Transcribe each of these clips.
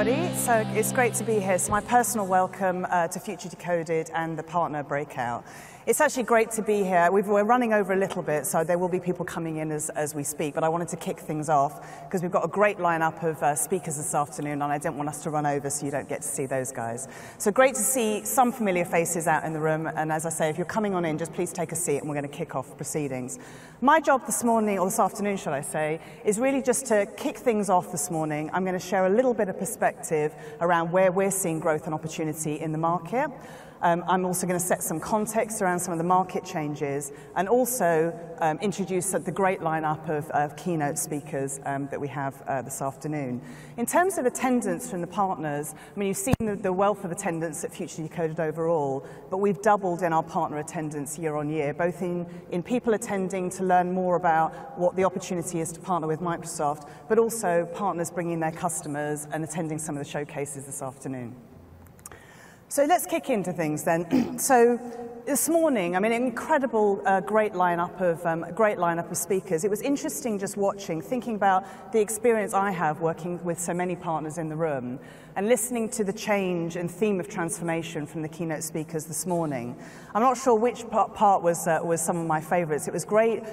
everybody. So it's great to be here. So my personal welcome to Future Decoded and the partner breakout. It's actually great to be here. We're running over a little bit, so there will be people coming in as we speak, but I wanted to kick things off because we've got a great lineup of speakers this afternoon, and I didn't want us to run over so you don't get to see those guys. So great to see some familiar faces out in the room, and as I say, if you're coming on in, just please take a seat and we're going to kick off proceedings. My job this morning, or this afternoon, should I say, is really just to kick things off this morning. I'm going to share a little bit of perspective around where we're seeing growth and opportunity in the market. I'm also going to set some context around some of the market changes and also introduce the great lineup of keynote speakers that we have this afternoon. In terms of attendance from the partners, I mean, you've seen the wealth of attendance at Future Decoded overall, but we've doubled in our partner attendance year on year, both in people attending to learn more about what the opportunity is to partner with Microsoft, but also partners bringing their customers and attending some of the showcases this afternoon. So let's kick into things then. So this morning, I mean, an incredible, great lineup of speakers. It was interesting just watching, thinking about the experience I have working with so many partners in the room, and listening to the change and theme of transformation from the keynote speakers this morning. I'm not sure which part was some of my favourites. It was great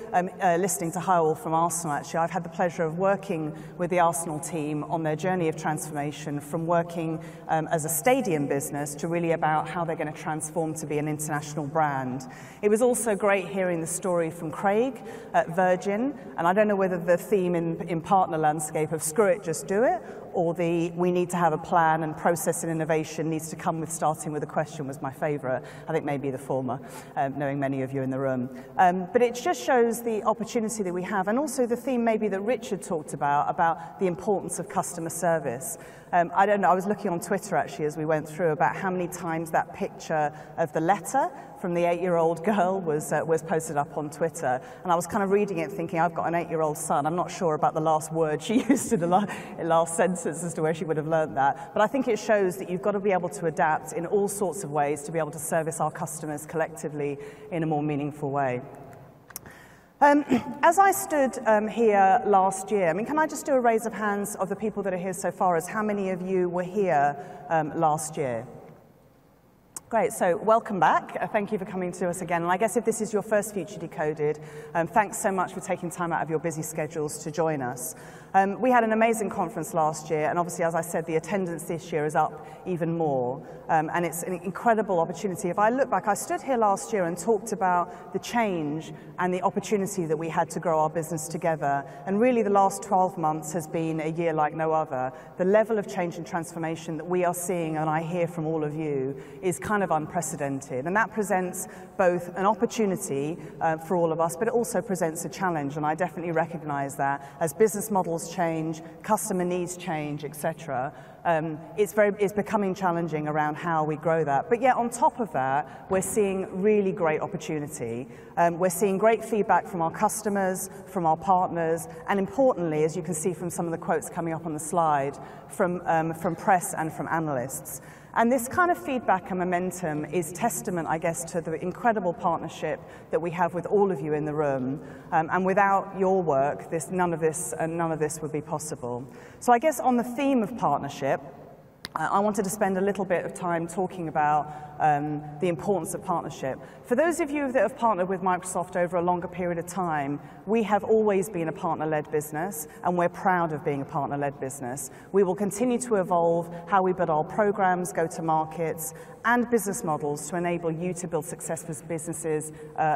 listening to Hywel from Arsenal, actually. I've had the pleasure of working with the Arsenal team on their journey of transformation from working as a stadium business to really about how they're going to transform to be an international brand. It was also great hearing the story from Craig at Virgin, and I don't know whether the theme in partner landscape of screw it, just do it, or the we need to have a plan and process and innovation needs to come with starting with a question was my favourite. I think maybe the former, knowing many of you in the room. But it just shows the opportunity that we have, and also the theme maybe that Richard talked about the importance of customer service. I don't know, I was looking on Twitter actually as we went through about how many times that picture of the letter from the 8-year-old girl was posted up on Twitter. And I was kind of reading it thinking, I've got an 8-year-old son. I'm not sure about the last word she used in the last sentence as to where she would have learned that. But I think it shows that you've got to be able to adapt in all sorts of ways to be able to service our customers collectively in a more meaningful way. As I stood here last year, I mean, can I just do a raise of hands of the people that are here so far as how many of you were here last year? Great, so welcome back. Thank you for coming to us again. And I guess if this is your first Future Decoded, thanks so much for taking time out of your busy schedules to join us. We had an amazing conference last year, and obviously, as I said, the attendance this year is up even more, and it's an incredible opportunity. If I look back, I stood here last year and talked about the change and the opportunity that we had to grow our business together, and really the last 12 months has been a year like no other. The level of change and transformation that we are seeing, and I hear from all of you, is kind of unprecedented, and that presents both an opportunity for all of us, but it also presents a challenge, and I definitely recognize that as business models change, customer needs change, etc. It's becoming challenging around how we grow that. But yet on top of that, we're seeing really great opportunity. We're seeing great feedback from our customers, from our partners, and importantly, as you can see from some of the quotes coming up on the slide, from press and from analysts. And this kind of feedback and momentum is testament, I guess, to the incredible partnership that we have with all of you in the room. And without your work, none of this would be possible. So I guess on the theme of partnership, I wanted to spend a little bit of time talking about the importance of partnership. For those of you that have partnered with Microsoft over a longer period of time, we have always been a partner-led business, and we're proud of being a partner-led business. We will continue to evolve how we build our programs, go-to-markets, and business models to enable you to build successful businesses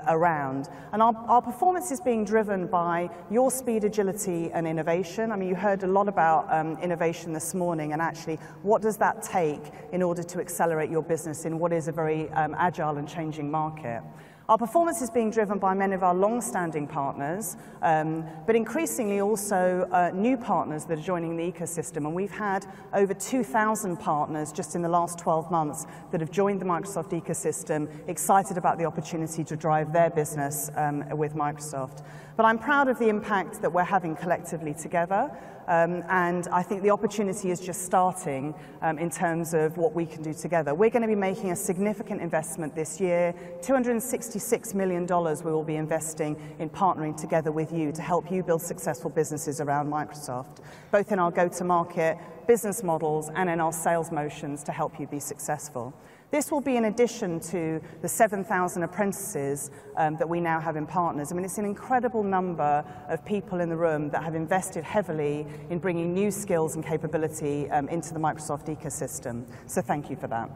around. And our performance is being driven by your speed, agility, and innovation. I mean, you heard a lot about innovation this morning, and actually, what does that take in order to accelerate your business in what is a very agile and changing market? Our performance is being driven by many of our long-standing partners, but increasingly also new partners that are joining the ecosystem. And we've had over 2,000 partners just in the last 12 months that have joined the Microsoft ecosystem, excited about the opportunity to drive their business with Microsoft. But I'm proud of the impact that we're having collectively together. And I think the opportunity is just starting in terms of what we can do together. We're going to be making a significant investment this year. $266 million we will be investing in partnering together with you to help you build successful businesses around Microsoft, both in our go-to-market business models and in our sales motions to help you be successful. This will be in addition to the 7,000 apprentices that we now have in partners. I mean, it's an incredible number of people in the room that have invested heavily in bringing new skills and capability into the Microsoft ecosystem. So thank you for that.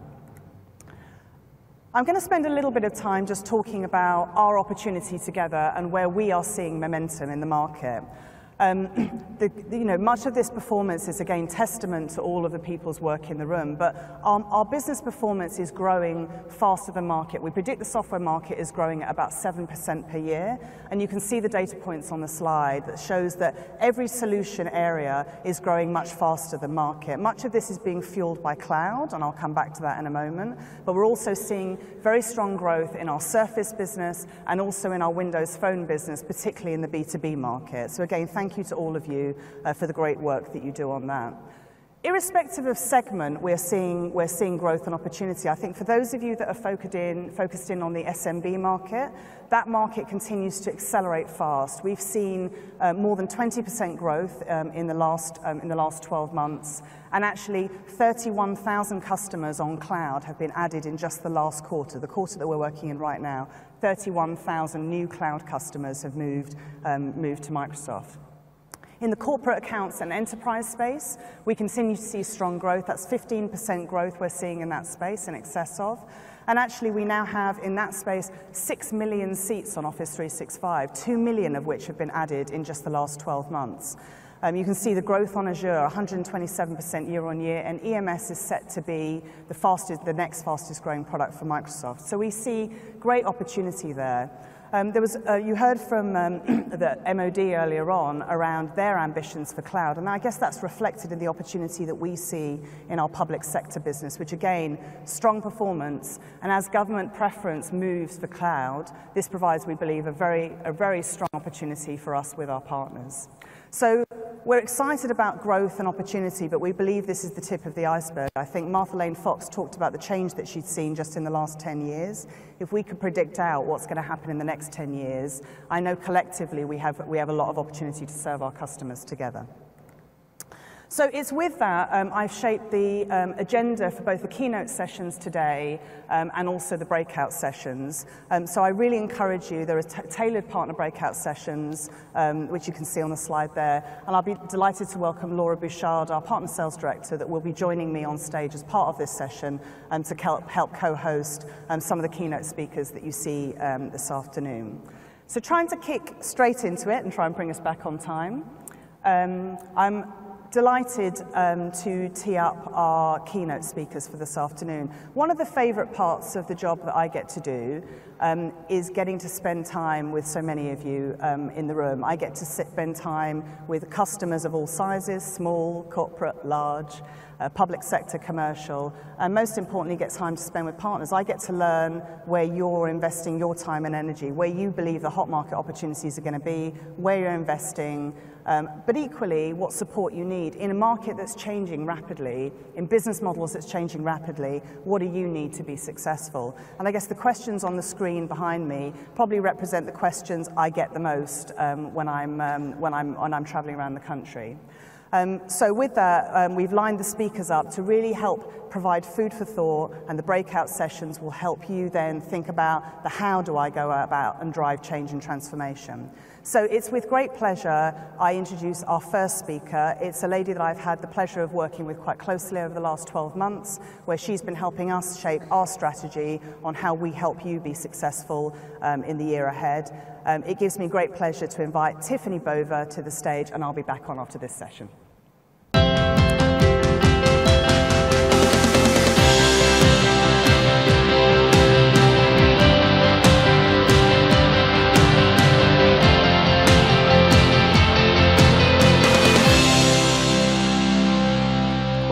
I'm going to spend a little bit of time just talking about our opportunity together and where we are seeing momentum in the market. Much of this performance is, again, testament to all of the people's work in the room, but our business performance is growing faster than market. We predict the software market is growing at about 7% per year, and you can see the data points on the slide that shows that every solution area is growing much faster than market. Much of this is being fueled by cloud, and I'll come back to that in a moment, but we're also seeing very strong growth in our Surface business and also in our Windows Phone business, particularly in the B2B market. So again, thank you to all of you for the great work that you do on that. Irrespective of segment, we're seeing growth and opportunity. I think for those of you that are focused in on the SMB market, that market continues to accelerate fast. We've seen more than 20% growth in the last 12 months, and actually 31,000 customers on cloud have been added in just the last quarter, the quarter that we're working in right now. 31,000 new cloud customers have moved to Microsoft. In the corporate accounts and enterprise space, we continue to see strong growth. That's 15% growth we're seeing in that space, in excess of. And actually, we now have, in that space, 6 million seats on Office 365, 2 million of which have been added in just the last 12 months. You can see the growth on Azure, 127% year on year, and EMS is set to be the next fastest growing product for Microsoft. So we see great opportunity there. You heard from the MOD earlier on around their ambitions for cloud, and I guess that's reflected in the opportunity that we see in our public sector business, which again, strong performance, and as government preference moves for cloud, this provides, we believe, a very strong opportunity for us with our partners. So we're excited about growth and opportunity, but we believe this is the tip of the iceberg. I think Martha Lane Fox talked about the change that she'd seen just in the last 10 years. If we could predict out what's going to happen in the next 10 years, I know collectively we have a lot of opportunity to serve our customers together. So it's with that I've shaped the agenda for both the keynote sessions today and also the breakout sessions. So I really encourage you, there are tailored partner breakout sessions, which you can see on the slide there. And I'll be delighted to welcome Laura Bouchard, our partner sales director, that will be joining me on stage as part of this session to help co-host some of the keynote speakers that you see this afternoon. So trying to kick straight into it and try and bring us back on time. I'm delighted to tee up our keynote speakers for this afternoon. One of the favorite parts of the job that I get to do is getting to spend time with so many of you in the room. I get to spend time with customers of all sizes, small, corporate, large, public sector, commercial, and most importantly, get time to spend with partners. I get to learn where you're investing your time and energy, where you believe the hot market opportunities are going to be, where you're investing, but equally what support you need. In a market that's changing rapidly, in business models that's changing rapidly, what do you need to be successful? And I guess the questions on the screen behind me probably represent the questions I get the most when I'm traveling around the country. So with that, we've lined the speakers up to really help provide food for thought, and the breakout sessions will help you then think about the how do I go about and drive change and transformation. So it's with great pleasure I introduce our first speaker. It's a lady that I've had the pleasure of working with quite closely over the last 12 months, where she's been helping us shape our strategy on how we help you be successful in the year ahead. It gives me great pleasure to invite Tiffani Bova to the stage, and I'll be back on after this session.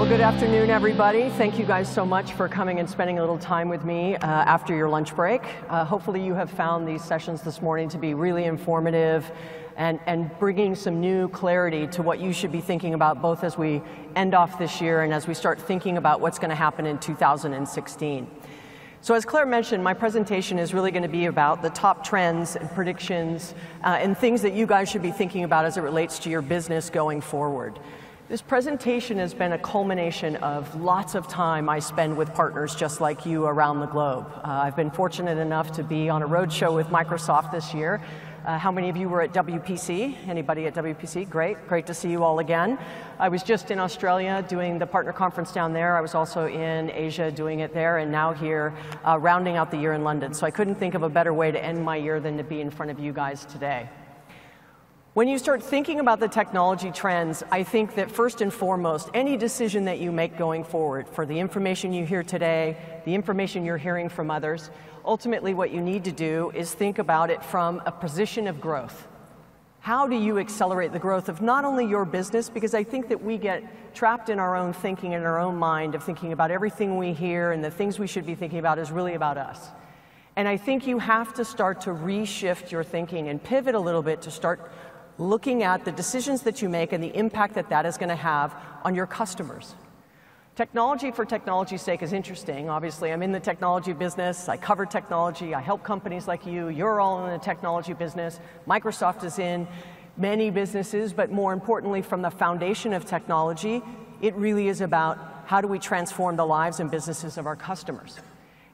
Good afternoon, afternoon, everybody. Thank you guys so much for coming and spending a little time with me after your lunch break. Hopefully you have found these sessions this morning to be really informative and bringing some new clarity to what you should be thinking about, both as we end off this year and as we start thinking about what's going to happen in 2016. So as Claire mentioned, my presentation is really going to be about the top trends and predictions and things that you guys should be thinking about as it relates to your business going forward. This presentation has been a culmination of lots of time I spend with partners just like you around the globe. I've been fortunate enough to be on a roadshow with Microsoft this year. How many of you were at WPC? Anybody at WPC? Great to see you all again. I was just in Australia doing the partner conference down there. I was also in Asia doing it there, and now here rounding out the year in London. So I couldn't think of a better way to end my year than to be in front of you guys today. When you start thinking about the technology trends, I think that first and foremost, any decision that you make going forward, for the information you hear today, the information you're hearing from others, ultimately what you need to do is think about it from a position of growth. How do you accelerate the growth of not only your business, because I think that we get trapped in our own thinking, in our own mind of thinking about everything we hear and the things we should be thinking about is really about us. And I think you have to start to reshift your thinking and pivot a little bit to start looking at the decisions that you make and the impact that that is going to have on your customers. Technology for technology's sake is interesting. Obviously, I'm in the technology business. I cover technology. I help companies like you. You're all in the technology business. Microsoft is in many businesses, but more importantly, from the foundation of technology, it really is about how do we transform the lives and businesses of our customers.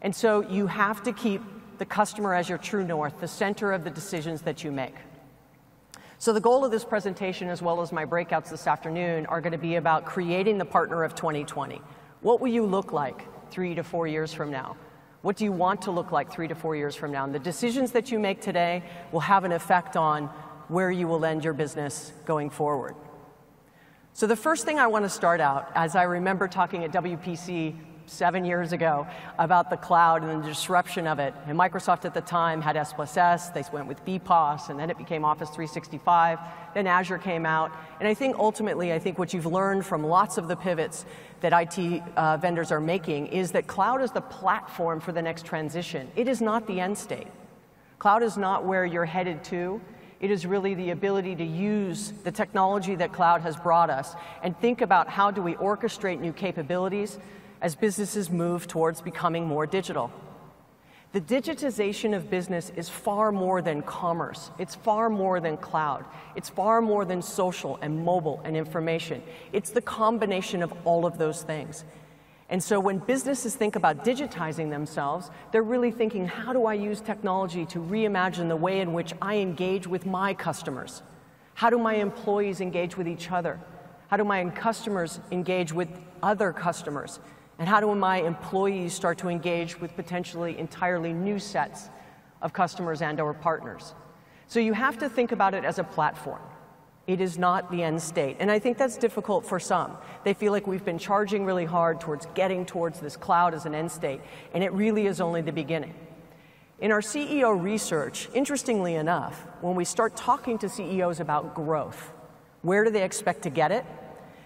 And so you have to keep the customer as your true north, the center of the decisions that you make. So the goal of this presentation, as well as my breakouts this afternoon, are going to be about creating the partner of 2020. What will you look like 3 to 4 years from now? What do you want to look like 3 to 4 years from now? And the decisions that you make today will have an effect on where you will end your business going forward. So the first thing I want to start out, as I remember talking at WPC 7 years ago about the cloud and the disruption of it. And Microsoft at the time had S+S, they went with BPOS, and then it became Office 365. Then Azure came out. And I think ultimately, I think what you've learned from lots of the pivots that IT vendors are making is that cloud is the platform for the next transition. It is not the end state. Cloud is not where you're headed to. It is really the ability to use the technology that cloud has brought us and think about how do we orchestrate new capabilities as businesses move towards becoming more digital. The digitization of business is far more than commerce. It's far more than cloud. It's far more than social and mobile and information. It's the combination of all of those things. And so when businesses think about digitizing themselves, they're really thinking, how do I use technology to reimagine the way in which I engage with my customers? How do my employees engage with each other? How do my customers engage with other customers? And how do my employees start to engage with potentially entirely new sets of customers and/or partners? So you have to think about it as a platform. It is not the end state. And I think that's difficult for some. They feel like we've been charging really hard towards getting towards this cloud as an end state, and it really is only the beginning. In our CEO research, interestingly enough, when we start talking to CEOs about growth, where do they expect to get it?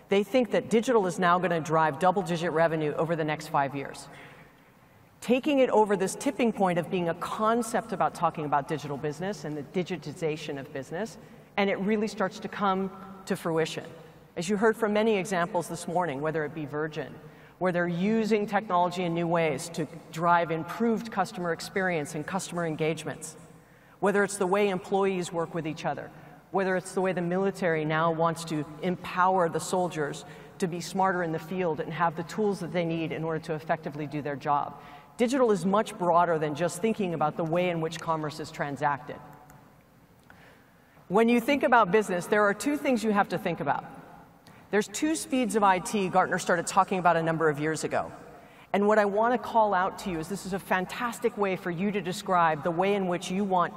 They think that digital is now going to drive double-digit revenue over the next 5 years. Taking it over this tipping point of being a concept about talking about digital business and the digitization of business, and it really starts to come to fruition. As you heard from many examples this morning, whether it be Virgin, where they're using technology in new ways to drive improved customer experience and customer engagements, whether it's the way employees work with each other, whether it's the way the military now wants to empower the soldiers to be smarter in the field and have the tools that they need in order to effectively do their job. Digital is much broader than just thinking about the way in which commerce is transacted. When you think about business, there are two things you have to think about. There's 2 speeds of IT Gartner started talking about a number of years ago. And what I want to call out to you is this is a fantastic way for you to describe the way in which you want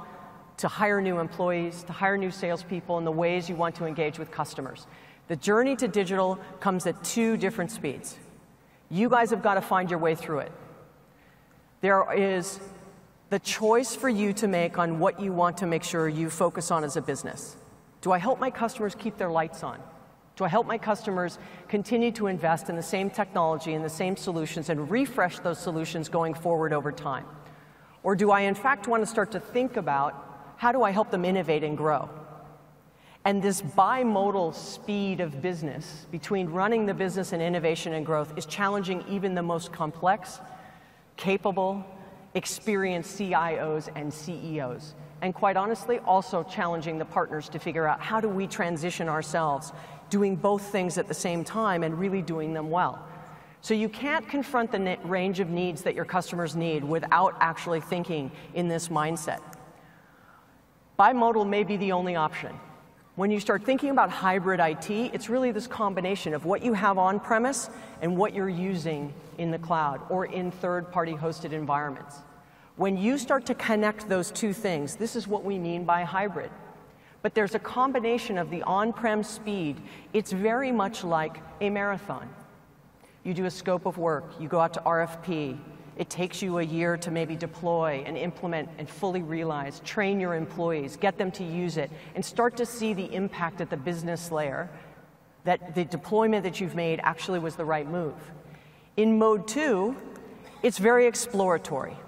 to hire new employees, to hire new salespeople, and the ways you want to engage with customers. The journey to digital comes at 2 different speeds. You guys have got to find your way through it. There is the choice for you to make on what you want to make sure you focus on as a business. Do I help my customers keep their lights on Do I help my customers continue to invest in the same technology and the same solutions and refresh those solutions going forward over time? Or do I in fact want to start to think about how do I help them innovate and grow? And this bimodal speed of business between running the business and innovation and growth is challenging even the most complex, capable, experienced CIOs and CEOs. And quite honestly, also challenging the partners to figure out how do we transition ourselves, doing both things at the same time and really doing them well. So you can't confront the range of needs that your customers need without actually thinking in this mindset. Bimodal may be the only option. When you start thinking about hybrid IT, it's really this combination of what you have on-premise and what you're using in the cloud or in third-party hosted environments. When you start to connect those two things, this is what we mean by hybrid. But there's a combination of the on-prem speed. It's very much like a marathon. You do a scope of work, you go out to RFP, it takes you a year to maybe deploy and implement and fully realize, train your employees, get them to use it, and start to see the impact at the business layer that the deployment that you've made actually was the right move. In mode 2, it's very exploratory.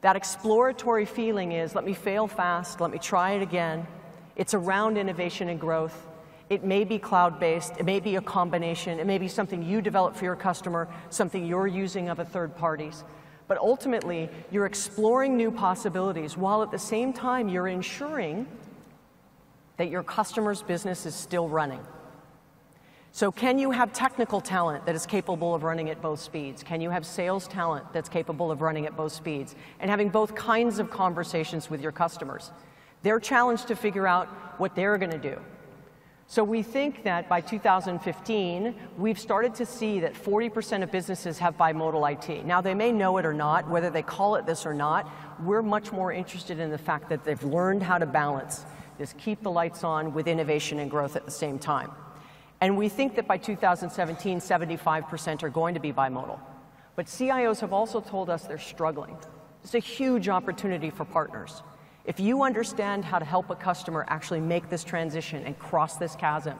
That exploratory feeling is, let me fail fast, let me try it again. It's around innovation and growth. It may be cloud-based, it may be a combination, it may be something you develop for your customer, something you're using of a third party's. But ultimately, you're exploring new possibilities while at the same time you're ensuring that your customer's business is still running. So can you have technical talent that is capable of running at both speeds? Can you have sales talent that's capable of running at both speeds? And having both kinds of conversations with your customers. They're challenged to figure out what they're going to do. So we think that by 2015, we've started to see that 40% of businesses have bimodal IT. Now, they may know it or not, whether they call it this or not. We're much more interested in the fact that they've learned how to balance this keep the lights on with innovation and growth at the same time. And we think that by 2017, 75% are going to be bimodal. But CIOs have also told us they're struggling. It's a huge opportunity for partners. If you understand how to help a customer actually make this transition and cross this chasm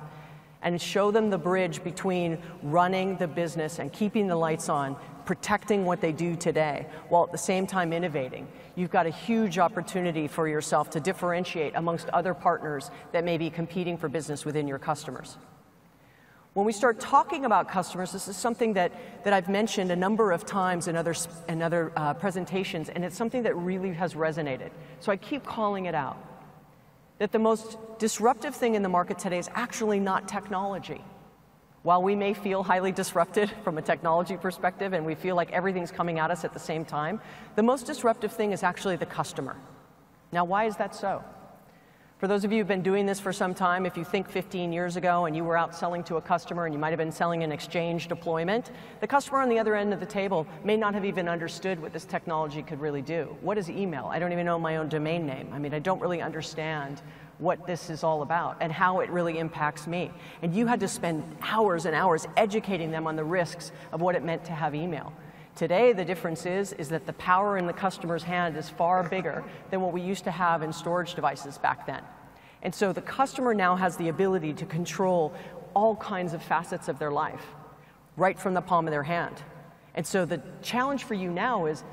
and show them the bridge between running the business and keeping the lights on, protecting what they do today, while at the same time innovating, you've got a huge opportunity for yourself to differentiate amongst other partners that may be competing for business within your customers. When we start talking about customers, this is something that I've mentioned a number of times in other presentations, and it's something that really has resonated. So I keep calling it out, that the most disruptive thing in the market today is actually not technology. While we may feel highly disrupted from a technology perspective and we feel like everything's coming at us at the same time, the most disruptive thing is actually the customer. Now, why is that so? For those of you who've been doing this for some time, if you think 15 years ago and you were out selling to a customer and you might have been selling an exchange deployment, the customer on the other end of the table may not have even understood what this technology could really do. What is email? I don't even know my own domain name. I mean, I don't really understand what this is all about and how it really impacts me. And you had to spend hours and hours educating them on the risks of what it meant to have email. Today, the difference is that the power in the customer's hand is far bigger than what we used to have in storage devices back then. And so the customer now has the ability to control all kinds of facets of their life right from the palm of their hand. And so the challenge for you now is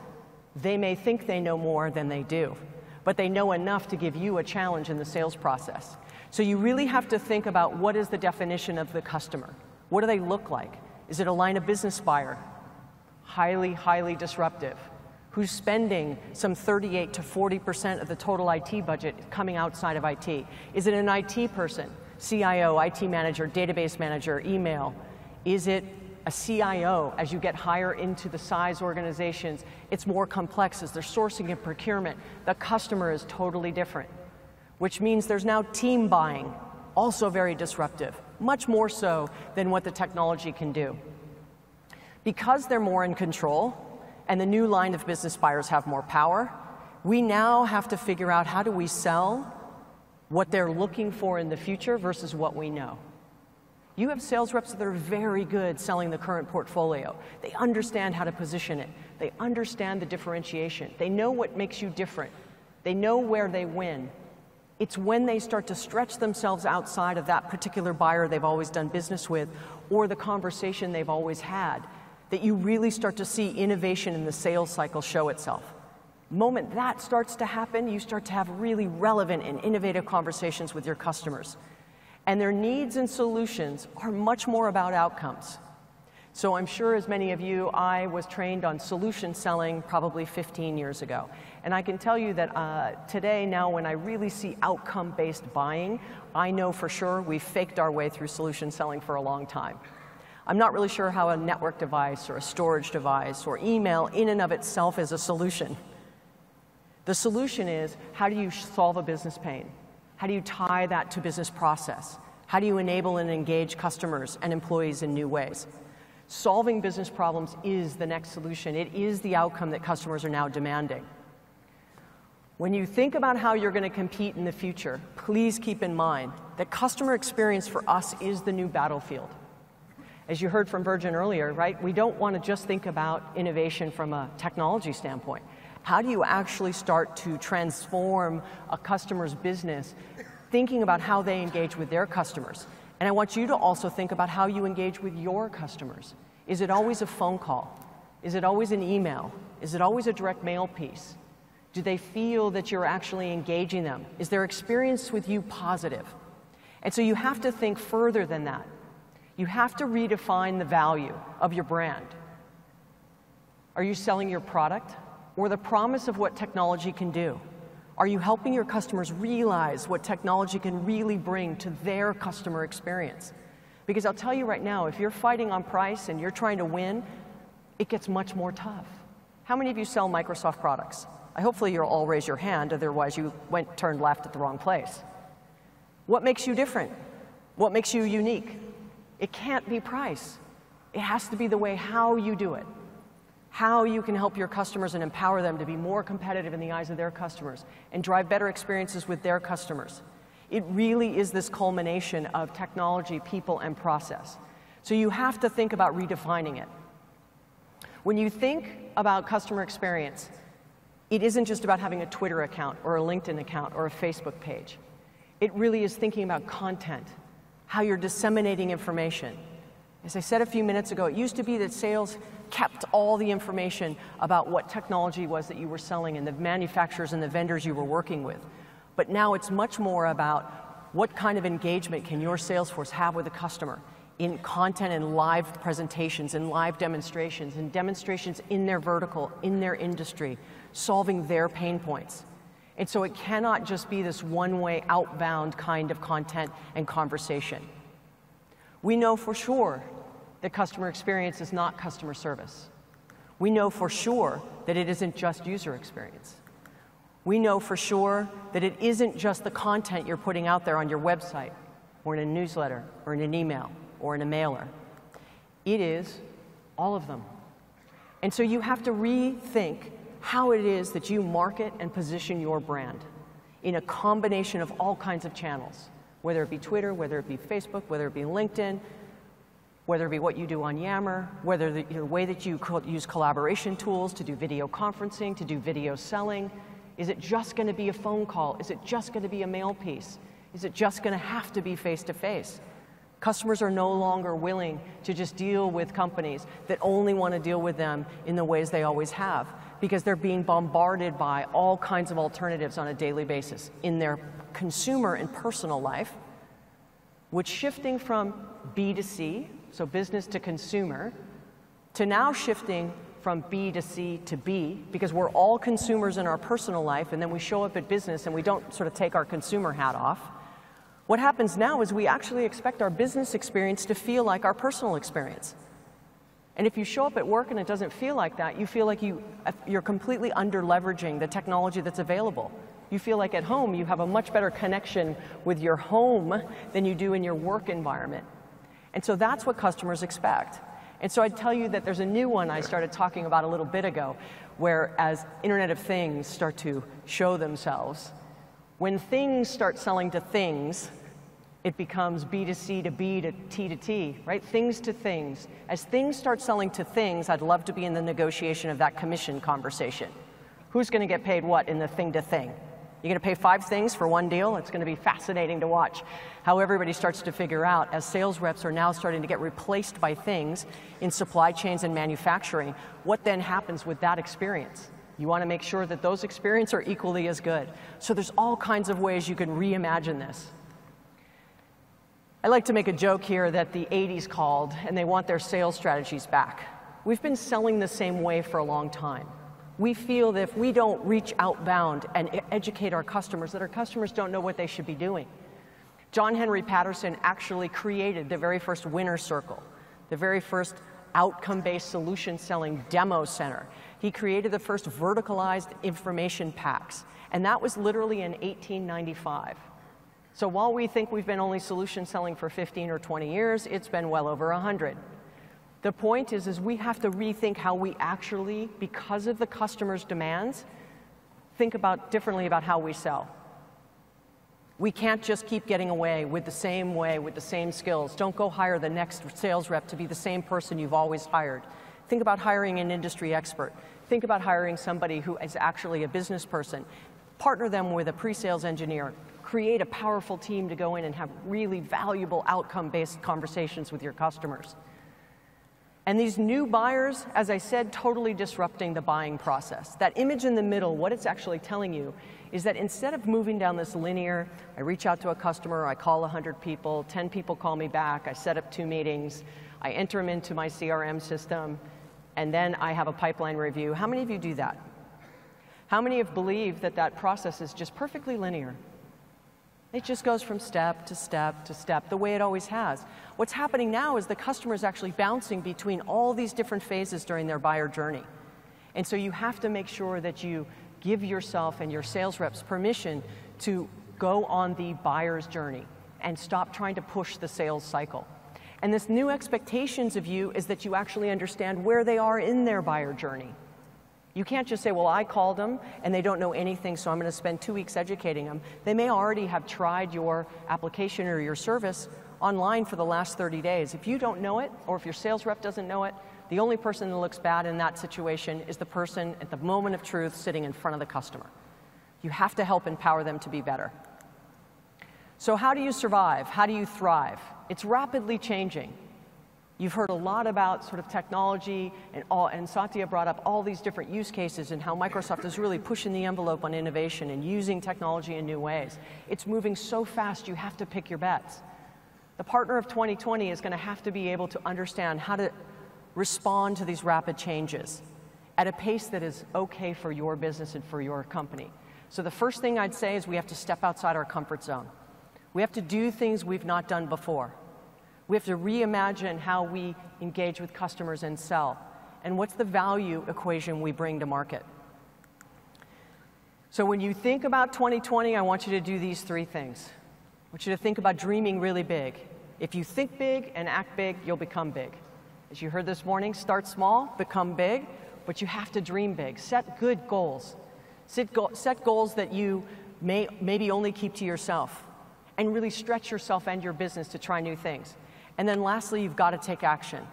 they may think they know more than they do, but they know enough to give you a challenge in the sales process. So you really have to think about what is the definition of the customer. What do they look like? Is it a line of business buyer? Highly, highly disruptive. Who's spending some 38 to 40% of the total IT budget coming outside of IT? Is it an IT person? CIO, IT manager, database manager, email? Is it a CIO? As you get higher into the size organizations, it's more complex as they're sourcing and procurement. The customer is totally different, which means there's now team buying, also very disruptive, much more so than what the technology can do. Because they're more in control and the new line of business buyers have more power, we now have to figure out how do we sell what they're looking for in the future versus what we know. You have sales reps that are very good selling the current portfolio. They understand how to position it. They understand the differentiation. They know what makes you different. They know where they win. It's when they start to stretch themselves outside of that particular buyer they've always done business with or the conversation they've always had that you really start to see innovation in the sales cycle show itself. The moment that starts to happen, you start to have really relevant and innovative conversations with your customers. And their needs and solutions are much more about outcomes. So I'm sure, as many of you, I was trained on solution selling probably 15 years ago. And I can tell you that today, now, when I really see outcome-based buying, I know for sure we've faked our way through solution selling for a long time. I'm not really sure how a network device or a storage device or email in and of itself is a solution. The solution is, how do you solve a business pain? How do you tie that to business process? How do you enable and engage customers and employees in new ways? Solving business problems is the next solution. It is the outcome that customers are now demanding. When you think about how you're going to compete in the future, please keep in mind that customer experience for us is the new battlefield. As you heard from Virgin earlier, right, we don't want to just think about innovation from a technology standpoint. How do you actually start to transform a customer's business, thinking about how they engage with their customers? And I want you to also think about how you engage with your customers. Is it always a phone call? Is it always an email? Is it always a direct mail piece? Do they feel that you're actually engaging them? Is their experience with you positive? And so you have to think further than that. You have to redefine the value of your brand. Are you selling your product or the promise of what technology can do? Are you helping your customers realize what technology can really bring to their customer experience? Because I'll tell you right now, if you're fighting on price and you're trying to win, it gets much more tough. How many of you sell Microsoft products? Hopefully you'll all raise your hand, otherwise you turned left at the wrong place. What makes you different? What makes you unique? It can't be price. It has to be the way how you do it. How you can help your customers and empower them to be more competitive in the eyes of their customers and drive better experiences with their customers. It really is this culmination of technology, people, and process. So you have to think about redefining it. When you think about customer experience, it isn't just about having a Twitter account or a LinkedIn account or a Facebook page. It really is thinking about content, how you're disseminating information. As I said a few minutes ago, it used to be that sales kept all the information about what technology was that you were selling and the manufacturers and the vendors you were working with. But now it's much more about what kind of engagement can your sales force have with a customer in content and live presentations and live demonstrations and demonstrations in their vertical, in their industry, solving their pain points. And so it cannot just be this one-way outbound kind of content and conversation. We know for sure that customer experience is not customer service. We know for sure that it isn't just user experience. We know for sure that it isn't just the content you're putting out there on your website or in a newsletter or in an email or in a mailer. It is all of them. And so you have to rethink how it is that you market and position your brand in a combination of all kinds of channels, whether it be Twitter, whether it be Facebook, whether it be LinkedIn, whether it be what you do on Yammer, whether the way that you use collaboration tools to do video conferencing, to do video selling. Is it just going to be a phone call? Is it just going to be a mail piece? Is it just going to have to be face-to-face? Customers are no longer willing to just deal with companies that only want to deal with them in the ways they always have, because they're being bombarded by all kinds of alternatives on a daily basis in their consumer and personal life, which shifting from B2C, so business to consumer, to now shifting from B to C to B, because we're all consumers in our personal life, and then we show up at business and we don't sort of take our consumer hat off. What happens now is we actually expect our business experience to feel like our personal experience. And if you show up at work and it doesn't feel like that, you feel like you're completely under-leveraging the technology that's available. You feel like at home you have a much better connection with your home than you do in your work environment. And so that's what customers expect. And so I'd tell you that there's a new one I started talking about a little bit ago, where as Internet of Things start to show themselves, when things start selling to things, it becomes B to C to B to T to T, right? Things to things. As things start selling to things, I'd love to be in the negotiation of that commission conversation. Who's going to get paid what in the thing to thing? You're going to pay 5 things for one deal. It's going to be fascinating to watch how everybody starts to figure out, as sales reps are now starting to get replaced by things in supply chains and manufacturing, what then happens with that experience. You want to make sure that those experiences are equally as good. So there's all kinds of ways you can reimagine this. I like to make a joke here that the 80s called and they want their sales strategies back. We've been selling the same way for a long time. We feel that if we don't reach outbound and educate our customers, that our customers don't know what they should be doing. John Henry Patterson actually created the very first winner circle, the very first outcome-based solution selling demo center. He created the first verticalized information packs, and that was literally in 1895. So while we think we've been only solution selling for 15 or 20 years, it's been well over 100. The point is we have to rethink how we actually, because of the customer's demands, think differently about how we sell. We can't just keep getting away with the same skills. Don't go hire the next sales rep to be the same person you've always hired. Think about hiring an industry expert. Think about hiring somebody who is actually a business person. Partner them with a pre-sales engineer. Create a powerful team to go in and have really valuable outcome-based conversations with your customers. And these new buyers, as I said, totally disrupting the buying process. That image in the middle, what it's actually telling you is that instead of moving down this linear, I reach out to a customer, I call 100 people, 10 people call me back, I set up 2 meetings, I enter them into my CRM system, and then I have a pipeline review. How many of you do that? How many have believed that that process is just perfectly linear? It just goes from step to step to step, the way it always has. What's happening now is the customer is actually bouncing between all these different phases during their buyer journey. And so you have to make sure that you give yourself and your sales reps permission to go on the buyer's journey and stop trying to push the sales cycle. And this new expectations of you is that you actually understand where they are in their buyer journey. You can't just say, well, I called them and they don't know anything, so I'm going to spend 2 weeks educating them. They may already have tried your application or your service online for the last 30 days. If you don't know it, or if your sales rep doesn't know it, the only person that looks bad in that situation is the person at the moment of truth sitting in front of the customer. You have to help empower them to be better. So how do you survive? How do you thrive? It's rapidly changing. You've heard a lot about sort of technology, and Satya brought up all these different use cases and how Microsoft is really pushing the envelope on innovation and using technology in new ways. It's moving so fast, you have to pick your bets. The partner of 2020 is going to have to be able to understand how to respond to these rapid changes at a pace that is okay for your business and for your company. So the first thing I'd say is we have to step outside our comfort zone. We have to do things we've not done before. We have to reimagine how we engage with customers and sell, and what's the value equation we bring to market. So when you think about 2020, I want you to do these 3 things. I want you to think about dreaming really big. If you think big and act big, you'll become big. As you heard this morning, start small, become big, but you have to dream big. Set good goals. Set goals that you maybe only keep to yourself, and really stretch yourself and your business to try new things. And then lastly, you've got to take action.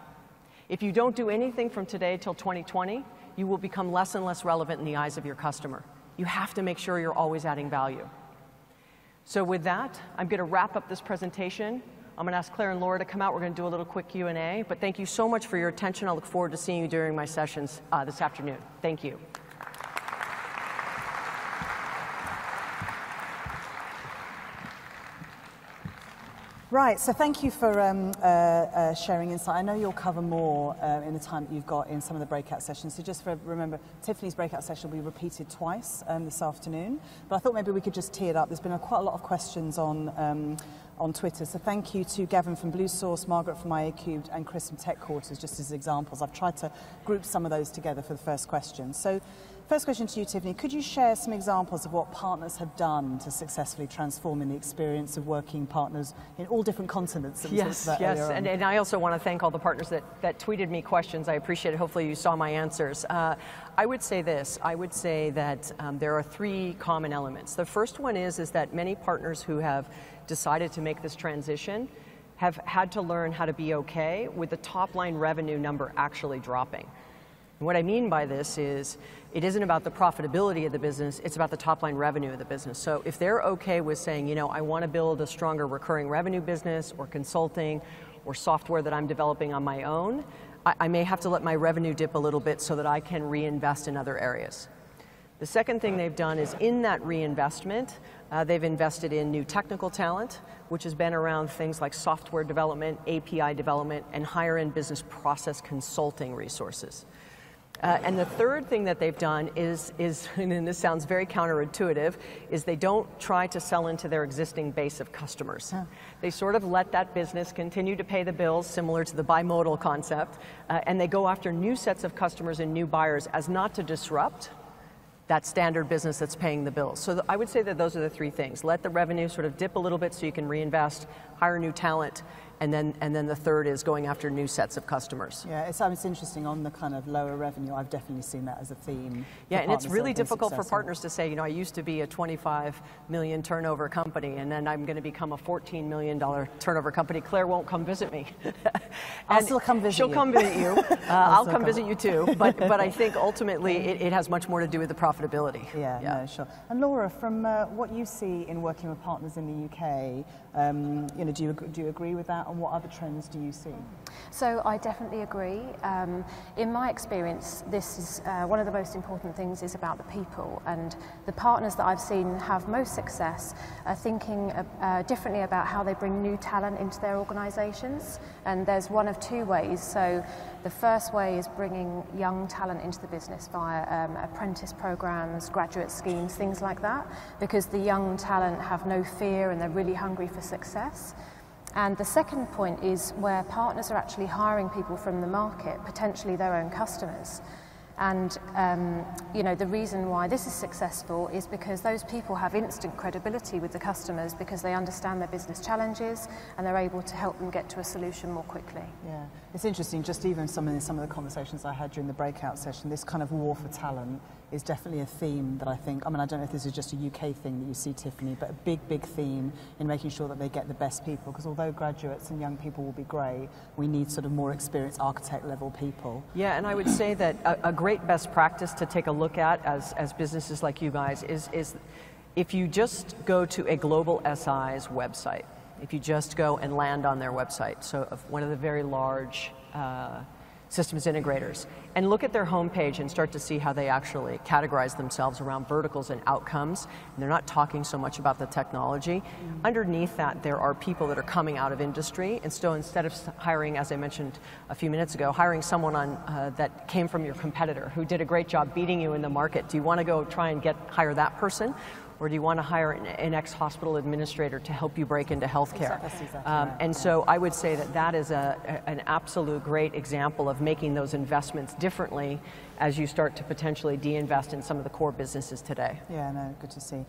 If you don't do anything from today till 2020, you will become less and less relevant in the eyes of your customer. You have to make sure you're always adding value. So with that, I'm going to wrap up this presentation. I'm going to ask Claire and Laura to come out. We're going to do a little quick Q&A. But thank you so much for your attention. I look forward to seeing you during my sessions this afternoon. Thank you. Right, so thank you for sharing insight. I know you'll cover more in the time that you've got in some of the breakout sessions. So just remember, Tiffany's breakout session will be repeated twice this afternoon. But I thought maybe we could just tee it up. There's been quite a lot of questions on Twitter. So thank you to Gavin from Blue Source, Margaret from IA-Cubed, and Chris from Tech Quarters, just as examples. I've tried to group some of those together for the first question. So first question to you, Tiffany. Could you share some examples of what partners have done to successfully transform in the experience of working partners in all different continents? That we talked about earlier on? And I also want to thank all the partners that tweeted me questions. I appreciate it. Hopefully you saw my answers. I would say this. I would say that there are 3 common elements. The first one is that many partners who have decided to make this transition have had to learn how to be okay with the top line revenue number actually dropping. And what I mean by this is, it isn't about the profitability of the business, it's about the top line revenue of the business. So if they're okay with saying, you know, I want to build a stronger recurring revenue business or consulting or software that I'm developing on my own, I may have to let my revenue dip a little bit so that I can reinvest in other areas. The second thing they've done is in that reinvestment, they've invested in new technical talent, which has been around things like software development, API development, and higher end business process consulting resources. And the third thing that they've done is, and this sounds very counterintuitive, is they don't try to sell into their existing base of customers. Yeah. They sort of let that business continue to pay the bills, similar to the bimodal concept, and they go after new sets of customers and new buyers as not to disrupt that standard business that's paying the bills. So I would say that those are the three things. Let the revenue sort of dip a little bit so you can reinvest, hire new talent, and then the third is going after new sets of customers. Yeah, it's interesting on the kind of lower revenue. I've definitely seen that as a theme. Yeah, and it's really difficult for partners to say, you know, I used to be a 25 million turnover company, and then I'm going to become a $14 million turnover company. Claire won't come visit me. I'll still come visit you. She'll come visit you. I'll come visit you too. But I think ultimately it has much more to do with the profitability. Yeah, no, sure. And Laura, from what you see in working with partners in the UK, you know, do you agree with that? And what other trends do you see? So I definitely agree. In my experience, this is one of the most important things is about the people, and the partners that I've seen have most success are thinking differently about how they bring new talent into their organisations, and there's one of two ways. So the first way is bringing young talent into the business via apprentice programs, graduate schemes, things like that, because the young talent have no fear and they're really hungry for success. And the second point is where partners are actually hiring people from the market, potentially their own customers. And you know, the reason why this is successful is because those people have instant credibility with the customers because they understand their business challenges and they're able to help them get to a solution more quickly. Yeah, it's interesting, just even some of the conversations I had during the breakout session, this kind of war for talent is definitely a theme that I think, I mean, I don't know if this is just a UK thing that you see, Tiffani, but a big theme in making sure that they get the best people, because although graduates and young people will be great, we need sort of more experienced architect level people. Yeah, and I would say that a great best practice to take a look at as businesses like you guys is if you just go to a global SI's website, if you just go and land on their website, so of one of the very large systems integrators, and look at their homepage and start to see how they actually categorize themselves around verticals and outcomes. And they're not talking so much about the technology. Underneath that, there are people that are coming out of industry, and so instead of hiring, as I mentioned a few minutes ago, hiring someone on that came from your competitor who did a great job beating you in the market, do you want to go try and hire that person? Or do you want to hire an ex-hospital administrator to help you break into healthcare? Exactly right. And so I would say that is an absolute great example of making those investments differently as you start to potentially de-invest in some of the core businesses today. Yeah, no, good to see.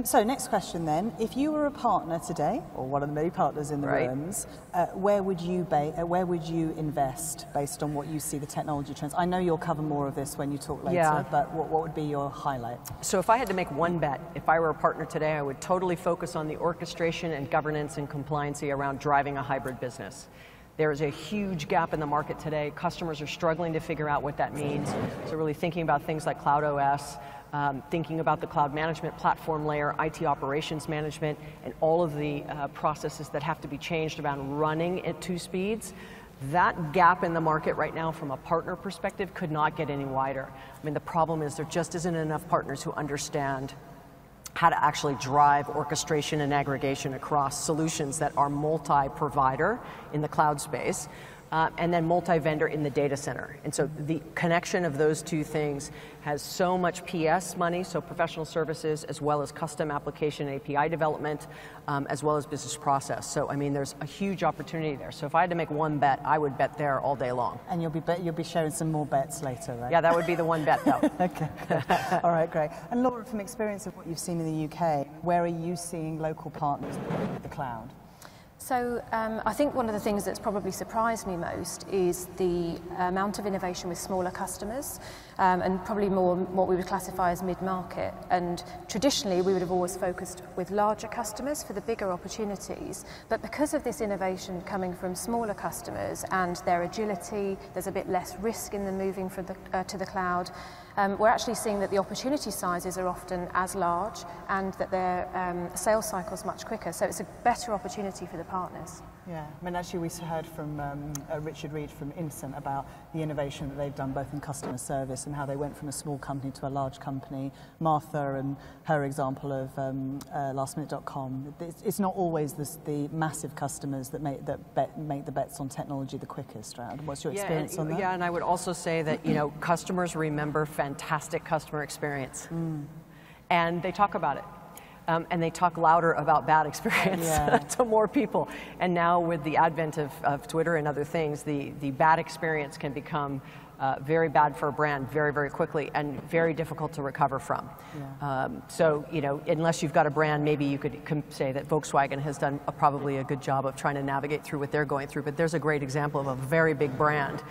So next question then, if you were a partner today, or one of the many partners in the rooms, where would you invest based on what you see the technology trends? I know you'll cover more of this when you talk later, but what would be your highlight? So if I had to make one bet, if I were a partner today, I would totally focus on the orchestration and governance and compliancy around driving a hybrid business. There is a huge gap in the market today. Customers are struggling to figure out what that means. So really thinking about things like Cloud OS, thinking about the cloud management platform layer, IT operations management, and all of the processes that have to be changed around running at 2 speeds. That gap in the market right now from a partner perspective could not get any wider. I mean, the problem is there just isn't enough partners who understand how to actually drive orchestration and aggregation across solutions that are multi-provider in the cloud space, and then multi-vendor in the data center. And so the connection of those two things has so much PS money, so professional services, as well as custom application API development, as well as business process. So I mean, there's a huge opportunity there. So if I had to make one bet, I would bet there all day long. And you'll be sharing some more bets later, right? Yeah, that would be the one bet, though. Okay. All right, great. And Laura, from experience of what you've seen in the UK, where are you seeing local partners with the cloud? So I think one of the things that's probably surprised me most is the amount of innovation with smaller customers, and probably more what we would classify as mid-market. And traditionally we would have always focused with larger customers for the bigger opportunities, but because of this innovation coming from smaller customers and their agility, there's a bit less risk in them moving to the cloud. We're actually seeing that the opportunity sizes are often as large and that their sales cycle's much quicker, so it's a better opportunity for the partners. Yeah, I mean, actually we heard from Richard Reed from Instant about the innovation that they've done both in customer service and how they went from a small company to a large company. Martha and her example of lastminute.com, it's not always the massive customers that make the bets on technology the quickest, right? What's your experience on that? Yeah, and I would also say that, you know, customers remember fantastic customer experience. And they talk about it. And they talk louder about bad experience to more people. And now with the advent of Twitter and other things, the bad experience can become very bad for a brand very, very quickly and very difficult to recover from. So, you know, unless you've got a brand, maybe you could say that Volkswagen has done probably a good job of trying to navigate through what they're going through. But there's a great example of a very big brand,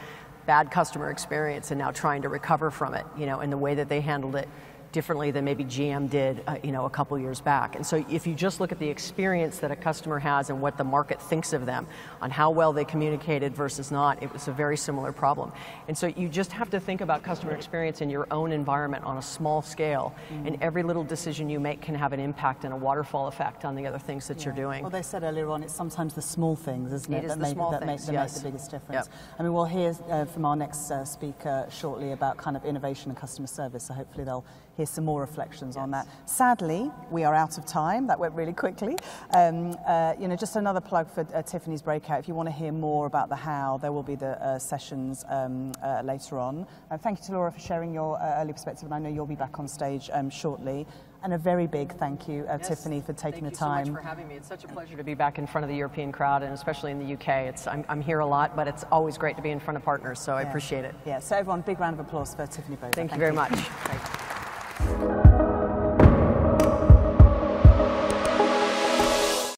bad customer experience, and now trying to recover from it, you know, in the way that they handled it differently than maybe GM did, you know, a couple years back. And so if you just look at the experience that a customer has and what the market thinks of them, on how well they communicated versus not, it was a very similar problem. And so you just have to think about customer experience in your own environment on a small scale, and every little decision you make can have an impact and a waterfall effect on the other things that you're doing. Well, they said earlier on, it's sometimes the small things, isn't it, that make the biggest difference. I mean, we'll hear from our next speaker shortly about kind of innovation and customer service, so hopefully they'll hear some more reflections on that. Sadly, we are out of time. That went really quickly. You know, just another plug for Tiffani's breakout. If you want to hear more about the how, there will be the sessions later on. Thank you to Laura for sharing your early perspective, and I know you'll be back on stage shortly. And a very big thank you, Tiffani, for taking the time. Thank you so much for having me. It's such a pleasure to be back in front of the European crowd, and especially in the UK. I'm here a lot, but it's always great to be in front of partners, so I appreciate it. Yeah, so everyone, big round of applause for Tiffani Bova. Thank you very much.